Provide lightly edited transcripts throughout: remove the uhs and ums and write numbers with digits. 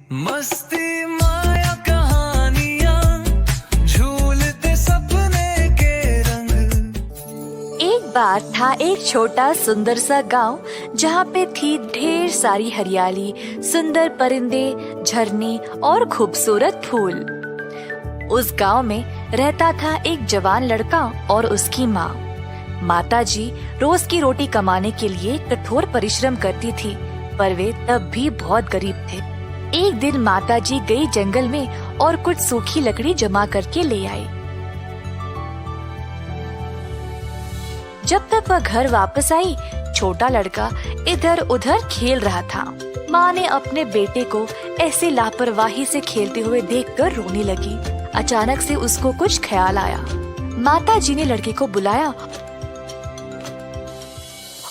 मस्ती माया कहानियाँ झूलते सपने के रंग। एक बार था एक छोटा सुंदर सा गांव जहाँ पे थी ढेर सारी हरियाली, सुंदर परिंदे, झरने और खूबसूरत फूल। उस गांव में रहता था एक जवान लड़का और उसकी माँ। माताजी रोज की रोटी कमाने के लिए कठोर परिश्रम करती थी, पर वे तब भी बहुत गरीब थे। एक दिन माताजी गई जंगल में और कुछ सूखी लकड़ी जमा करके ले आई। जब तक वह घर वापस आई, छोटा लड़का इधर उधर खेल रहा था। माँ ने अपने बेटे को ऐसे लापरवाही से खेलते हुए देखकर रोने लगी। अचानक से उसको कुछ ख्याल आया। माताजी ने लड़के को बुलाया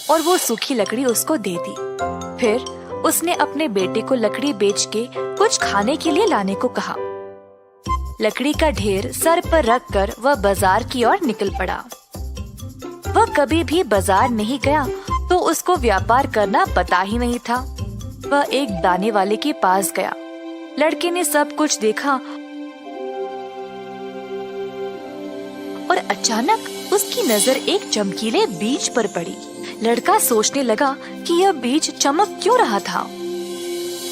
और वो सूखी लकड़ी उसको दे दी। फिर उसने अपने बेटे को लकड़ी बेच के कुछ खाने के लिए लाने को कहा। लकड़ी का ढेर सर पर रखकर वह बाजार की ओर निकल पड़ा। वह कभी भी बाजार नहीं गया तो उसको व्यापार करना पता ही नहीं था। वह एक दाने वाले के पास गया। लड़के ने सब कुछ देखा और अचानक उसकी नजर एक चमकीले बीज पर पड़ी। लड़का सोचने लगा कि यह बीज चमक क्यों रहा था।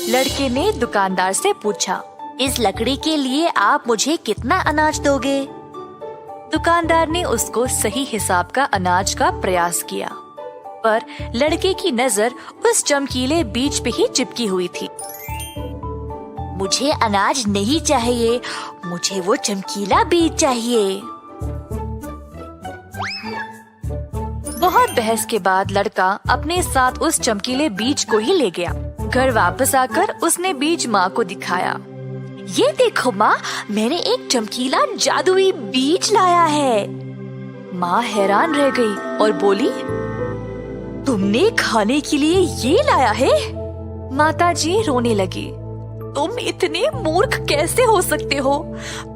लड़के ने दुकानदार से पूछा, इस लकड़ी के लिए आप मुझे कितना अनाज दोगे? दुकानदार ने उसको सही हिसाब का अनाज का प्रयास किया, पर लड़के की नजर उस चमकीले बीज पे ही चिपकी हुई थी। मुझे अनाज नहीं चाहिए, मुझे वो चमकीला बीज चाहिए। बहुत बहस के बाद लड़का अपने साथ उस चमकीले बीज को ही ले गया। घर वापस आकर उसने बीज माँ को दिखाया। ये देखो माँ, मैंने एक चमकीला जादुई बीज लाया है। माँ हैरान रह गई और बोली, तुमने खाने के लिए ये लाया है? माताजी रोने लगी। तुम इतने मूर्ख कैसे हो सकते हो?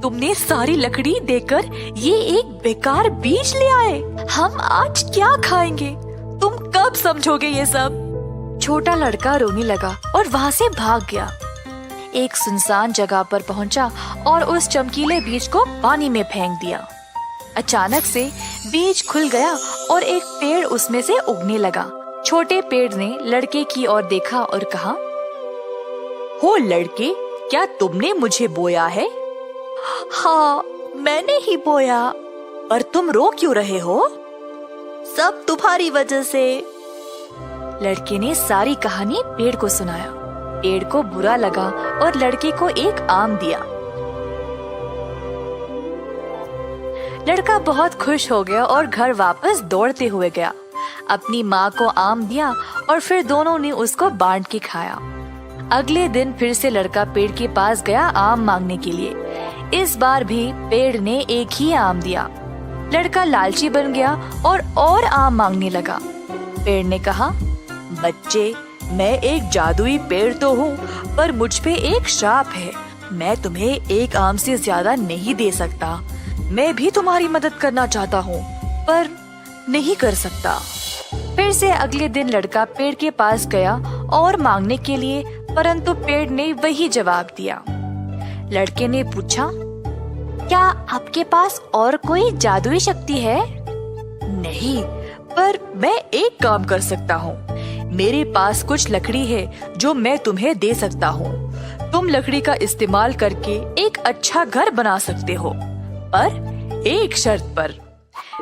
तुमने सारी लकड़ी देकर ये एक बेकार बीज ले आए। हम आज क्या खाएंगे? तुम कब समझोगे ये सब? छोटा लड़का रोने लगा और वहाँ से भाग गया। एक सुनसान जगह पर पहुँचा और उस चमकीले बीज को पानी में फेंक दिया। अचानक से बीज खुल गया और एक पेड़ उसमें से उगने लगा। छोटे पेड़ ने लड़के की ओर देखा और कहा, हो लड़के, क्या तुमने मुझे बोया है? हाँ, मैंने ही बोया। पर तुम रो क्यों रहे हो? सब तुम्हारी वजह से। लड़के ने सारी कहानी पेड़ को सुनाया। पेड़ को बुरा लगा और लड़के को एक आम दिया। लड़का बहुत खुश हो गया और घर वापस दौड़ते हुए गया। अपनी माँ को आम दिया और फिर दोनों ने उसको बांट के खाया। अगले दिन फिर से लड़का पेड़ के पास गया आम मांगने के लिए। इस बार भी पेड़ ने एक ही आम दिया। लड़का लालची बन गया और आम मांगने लगा। पेड़ ने कहा, बच्चे, मैं एक जादुई पेड़ तो हूँ, पर मुझ पे एक श्राप है। मैं तुम्हें एक आम से ज्यादा नहीं दे सकता। मैं भी तुम्हारी मदद करना चाहता हूँ, पर नहीं कर सकता। फिर से अगले दिन लड़का पेड़ के पास गया और मांगने के लिए, परंतु पेड़ ने वही जवाब दिया। लड़के ने पूछा, क्या आपके पास और कोई जादुई शक्ति है? नहीं, पर मैं एक काम कर सकता हूँ। मेरे पास कुछ लकड़ी है जो मैं तुम्हें दे सकता हूँ। तुम लकड़ी का इस्तेमाल करके एक अच्छा घर बना सकते हो, पर एक शर्त पर।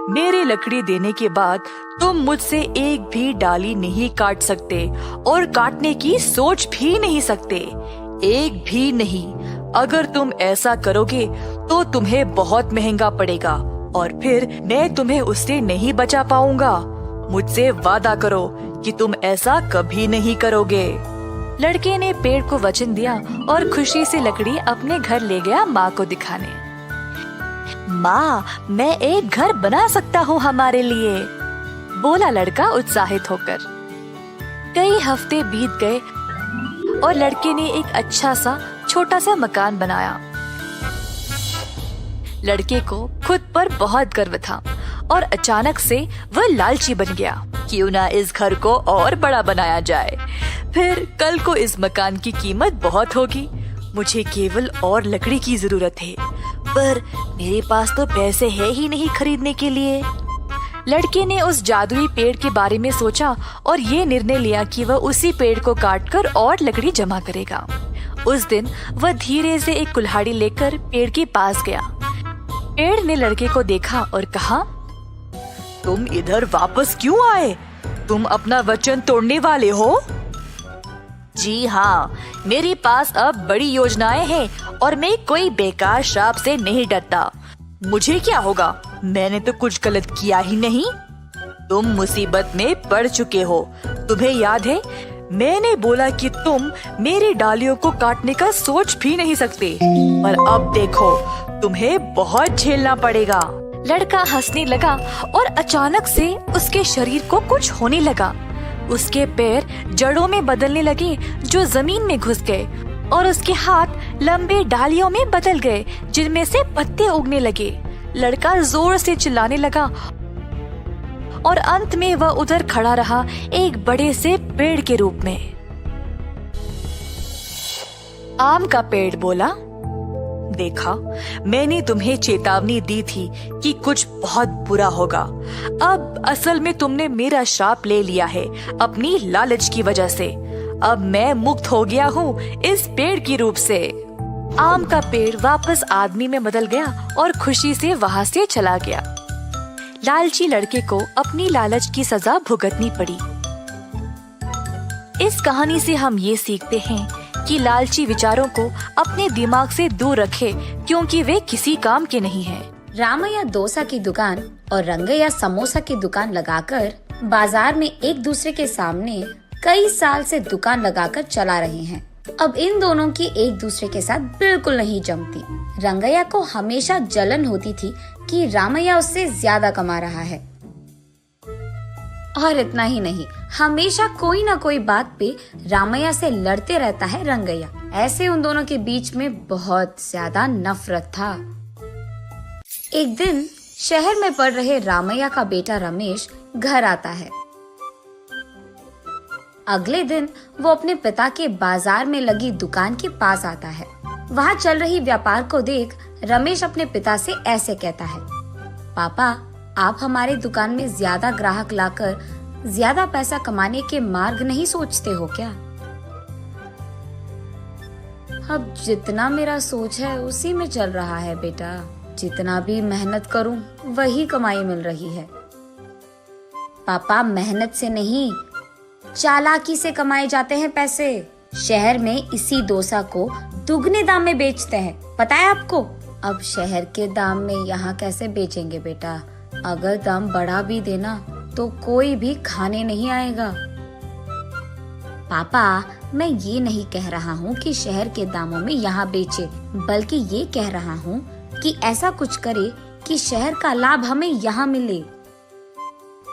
मेरे लकड़ी देने के बाद तुम मुझसे एक भी डाली नहीं काट सकते और काटने की सोच भी नहीं सकते, एक भी नहीं। अगर तुम ऐसा करोगे तो तुम्हें बहुत महंगा पड़ेगा और फिर मैं तुम्हें उससे नहीं बचा पाऊंगा। मुझसे वादा करो कि तुम ऐसा कभी नहीं करोगे। लड़के ने पेड़ को वचन दिया और खुशी से लकड़ी अपने घर ले गया माँ को दिखाने। माँ, मैं एक घर बना सकता हूँ हमारे लिए, बोला लड़का उत्साहित होकर। कई हफ्ते बीत गए और लड़के ने एक अच्छा सा छोटा सा मकान बनाया। लड़के को खुद पर बहुत गर्व था और अचानक से वह लालची बन गया। क्यों ना इस घर को और बड़ा बनाया जाए। फिर कल को इस मकान की कीमत बहुत होगी। मुझे केवल और लकड़ी की जरूरत है, पर मेरे पास तो पैसे है ही नहीं खरीदने के लिए। लड़के ने उस जादुई पेड़ के बारे में सोचा और ये निर्णय लिया कि वह उसी पेड़ को काटकर और लकड़ी जमा करेगा। उस दिन वह धीरे से एक कुल्हाड़ी लेकर पेड़ के पास गया। पेड़ ने लड़के को देखा और कहा, तुम इधर वापस क्यों आए? तुम अपना वचन तोड़ने वाले हो? जी हाँ, मेरे पास अब बड़ी योजनाएं हैं और मैं कोई बेकार श्राप से नहीं डरता। मुझे क्या होगा? मैंने तो कुछ गलत किया ही नहीं। तुम मुसीबत में पड़ चुके हो। तुम्हें याद है, मैंने बोला कि तुम मेरी डालियों को काटने का सोच भी नहीं सकते, पर अब देखो, तुम्हें बहुत झेलना पड़ेगा। लड़का हंसने लगा और अचानक से उसके शरीर को कुछ होने लगा। उसके पैर जड़ों में बदलने लगे जो जमीन में घुस गए, और उसके हाथ लंबे डालियों में बदल गए जिनमें से पत्ते उगने लगे। लड़का जोर से चिल्लाने लगा और अंत में वह उधर खड़ा रहा एक बड़े से पेड़ के रूप में। आम का पेड़ बोला, देखा, मैंने तुम्हें चेतावनी दी थी कि कुछ बहुत बुरा होगा। अब असल में तुमने मेरा श्राप ले लिया है अपनी लालच की वजह से। अब मैं मुक्त हो गया हूँ इस पेड़ की रूप से। आम का पेड़ वापस आदमी में बदल गया और खुशी से वहाँ से चला गया। लालची लड़के को अपनी लालच की सजा भुगतनी पड़ी। इस कहानी से हम ये सीखते हैं कि लालची विचारों को अपने दिमाग से दूर रखे, क्योंकि वे किसी काम के नहीं हैं। रामैया डोसा की दुकान और रंगैया समोसा की दुकान लगाकर बाजार में एक दूसरे के सामने कई साल से दुकान लगाकर चला रहे हैं। अब इन दोनों की एक दूसरे के साथ बिल्कुल नहीं जमती। रंगैया को हमेशा जलन होती थी कि रामैया उससे ज्यादा कमा रहा है, और इतना ही नहीं, हमेशा कोई ना कोई बात पे रामैया से लड़ते रहता है रंगैया। ऐसे उन दोनों के बीच में बहुत ज्यादा नफरत था। एक दिन शहर में पढ़ रहे रामैया का बेटा रमेश घर आता है। अगले दिन वो अपने पिता के बाजार में लगी दुकान के पास आता है। वहाँ चल रही व्यापार को देख रमेश अपने पिता से ऐसे कहता है, पापा, आप हमारे दुकान में ज्यादा ग्राहक लाकर ज्यादा पैसा कमाने के मार्ग नहीं सोचते हो क्या? अब जितना मेरा सोच है उसी में चल रहा है बेटा। जितना भी मेहनत करूं वही कमाई मिल रही है। पापा, मेहनत से नहीं, चालाकी से कमाए जाते हैं पैसे। शहर में इसी डोसा को दुगने दाम में बेचते हैं, पता है आपको? अब शहर के दाम में यहाँ कैसे बेचेंगे बेटा? अगर दाम बढ़ा भी देना तो कोई भी खाने नहीं आएगा। पापा, मैं ये नहीं कह रहा हूँ कि शहर के दामों में यहाँ बेचे, बल्कि ये कह रहा हूँ कि ऐसा कुछ करे कि शहर का लाभ हमें यहाँ मिले।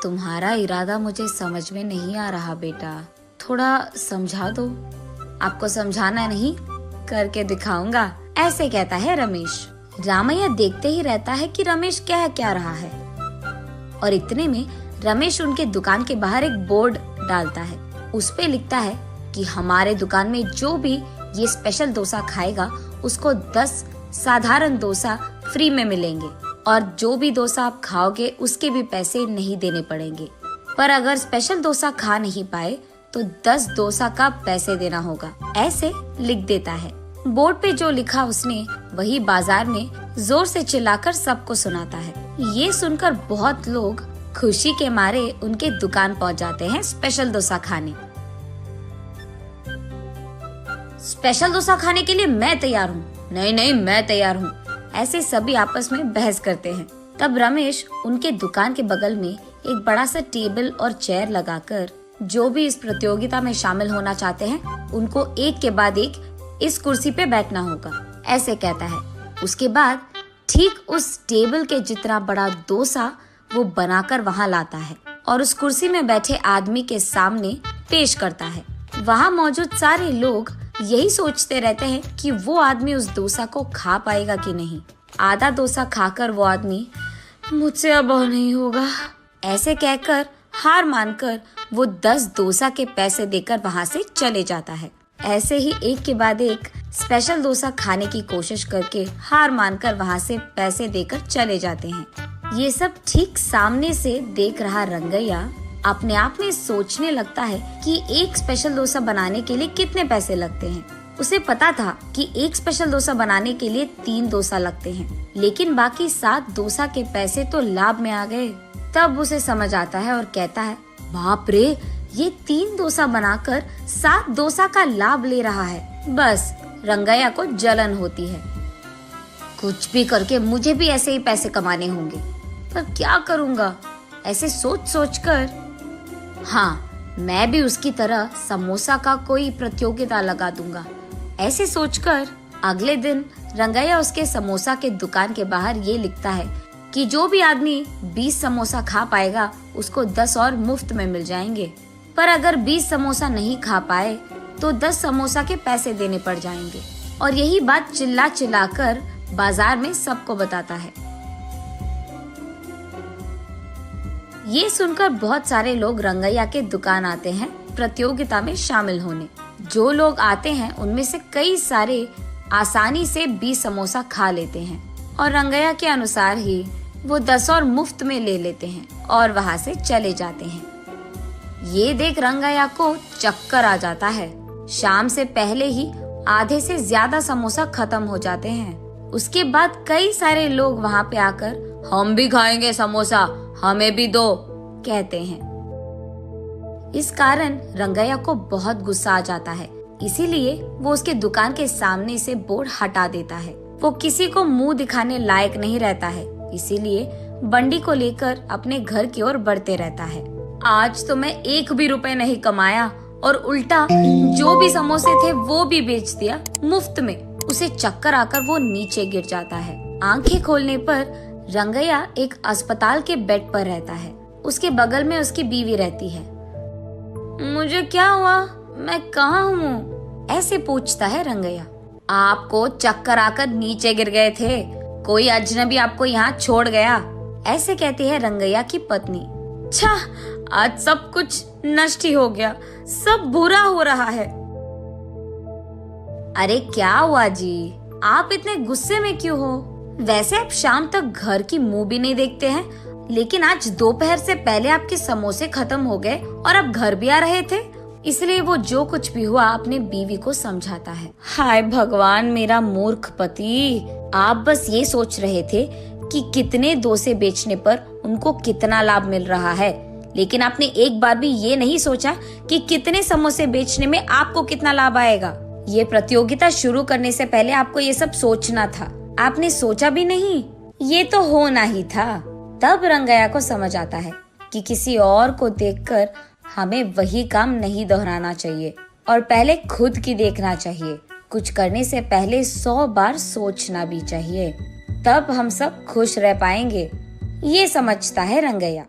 तुम्हारा इरादा मुझे समझ में नहीं आ रहा बेटा, थोड़ा समझा दो। आपको समझाना नहीं, करके दिखाऊंगा, ऐसे कहता है रमेश। रामैया देखते ही रहता है कि रमेश कह क्या रहा है, और इतने में रमेश उनके दुकान के बाहर एक बोर्ड डालता है। उस पे लिखता है कि हमारे दुकान में जो भी ये स्पेशल डोसा खाएगा उसको 10 साधारण डोसा फ्री में मिलेंगे, और जो भी डोसा आप खाओगे उसके भी पैसे नहीं देने पड़ेंगे। पर अगर स्पेशल डोसा खा नहीं पाए तो 10 डोसा का पैसे देना होगा, ऐसे लिख देता है। बोर्ड पे जो लिखा उसने वही बाजार में जोर से चिल्लाकर सबको सुनाता है। ये सुनकर बहुत लोग खुशी के मारे उनके दुकान पहुंच जाते हैं स्पेशल डोसा खाने। स्पेशल डोसा खाने के लिए मैं तैयार हूँ, नहीं नहीं मैं तैयार हूँ, ऐसे सभी आपस में बहस करते हैं। तब रमेश उनके दुकान के बगल में एक बड़ा सा टेबल और चेयर लगाकर जो भी इस प्रतियोगिता में शामिल होना चाहते हैं उनको एक के बाद एक इस कुर्सी पे बैठना होगा, ऐसे कहता है। उसके बाद ठीक उस टेबल के जितना बड़ा डोसा वो बनाकर वहाँ लाता है और उस कुर्सी में बैठे आदमी के सामने पेश करता है। वहाँ मौजूद सारे लोग यही सोचते रहते हैं कि वो आदमी उस डोसा को खा पाएगा कि नहीं। आधा डोसा खाकर वो आदमी, मुझसे अब नहीं होगा, ऐसे कहकर हार मानकर वो 10 डोसा के पैसे देकर वहाँ से चले जाता है। ऐसे ही एक के बाद एक स्पेशल डोसा खाने की कोशिश करके हार मानकर वहाँ से पैसे देकर चले जाते हैं। ये सब ठीक सामने से देख रहा रंगैया अपने आप में सोचने लगता है कि एक स्पेशल डोसा बनाने के लिए कितने पैसे लगते हैं। उसे पता था कि एक स्पेशल डोसा बनाने के लिए 3 डोसा लगते हैं, लेकिन बाकी 7 डोसा के पैसे तो लाभ में आ गए। तब उसे समझ आता है और कहता है, बाप रे, ये 3 डोसा बनाकर 7 डोसा का लाभ ले रहा है। बस रंगैया को जलन होती है। कुछ भी करके मुझे भी ऐसे ही पैसे कमाने होंगे, पर क्या करूँगा? ऐसे सोच सोच कर हाँ, मैं भी उसकी तरह समोसा का कोई प्रतियोगिता लगा दूंगा। ऐसे सोचकर अगले दिन रंगैया उसके समोसा के दुकान के बाहर ये लिखता है कि जो भी आदमी 20 समोसा खा पाएगा उसको 10 और मुफ्त में मिल जाएंगे। पर अगर 20 समोसा नहीं खा पाए तो 10 समोसा के पैसे देने पड़ जाएंगे। और यही बात चिल्ला चिल्ला कर बाजार में सबको बताता है। ये सुनकर बहुत सारे लोग रंगैया के दुकान आते हैं प्रतियोगिता में शामिल होने। जो लोग आते हैं उनमें से कई सारे आसानी से 20 समोसा खा लेते हैं और रंगैया के अनुसार ही वो 10 और मुफ्त में ले लेते हैं और वहाँ से चले जाते हैं। ये देख रंगैया को चक्कर आ जाता है। शाम से पहले ही आधे से ज्यादा समोसा खत्म हो जाते हैं। उसके बाद कई सारे लोग वहाँ पे आकर हम भी खाएंगे समोसा, हमें भी दो कहते हैं। इस कारण रंगैया को बहुत गुस्सा आ जाता है, इसीलिए वो उसके दुकान के सामने से बोर्ड हटा देता है। वो किसी को मुंह दिखाने लायक नहीं रहता है, इसीलिए बंडी को लेकर अपने घर की ओर बढ़ते रहता है। आज तो मैं 1 भी रुपए नहीं कमाया और उल्टा जो भी समोसे थे वो भी बेच दिया मुफ्त में। उसे चक्कर आकर वो नीचे गिर जाता है। आंखें खोलने पर रंगैया एक अस्पताल के बेड पर रहता है। उसके बगल में उसकी बीवी रहती है। मुझे क्या हुआ? मैं कहाँ हूँ? ऐसे पूछता है रंगैया। आपको चक्कर आकर नीचे गिर गए थे, कोई अजनबी आपको यहाँ छोड़ गया, ऐसे कहती है रंगैया की पत्नी। छा, आज सब कुछ नष्ट ही हो गया, सब बुरा हो रहा है। अरे क्या हुआ जी, आप इतने गुस्से में क्यों हो? वैसे आप शाम तक घर की मुंह भी नहीं देखते हैं, लेकिन आज दोपहर से पहले आपके समोसे खत्म हो गए और आप घर भी आ रहे थे। इसलिए वो जो कुछ भी हुआ अपने बीवी को समझाता है। हाय भगवान, मेरा मूर्ख पति, आप बस ये सोच रहे थे कि कितने डोसे बेचने पर उनको कितना लाभ मिल रहा है, लेकिन आपने एक बार भी ये नहीं सोचा कि कितने समोसे बेचने में आपको कितना लाभ आएगा। ये प्रतियोगिता शुरू करने से पहले आपको ये सब सोचना था, आपने सोचा भी नहीं, ये तो होना ही था। तब रंगैया को समझ आता है कि किसी और को देखकर हमें वही काम नहीं दोहराना चाहिए और पहले खुद की देखना चाहिए। कुछ करने से पहले 100 बार सोचना भी चाहिए, तब हम सब खुश रह पाएंगे। ये समझता है रंगैया।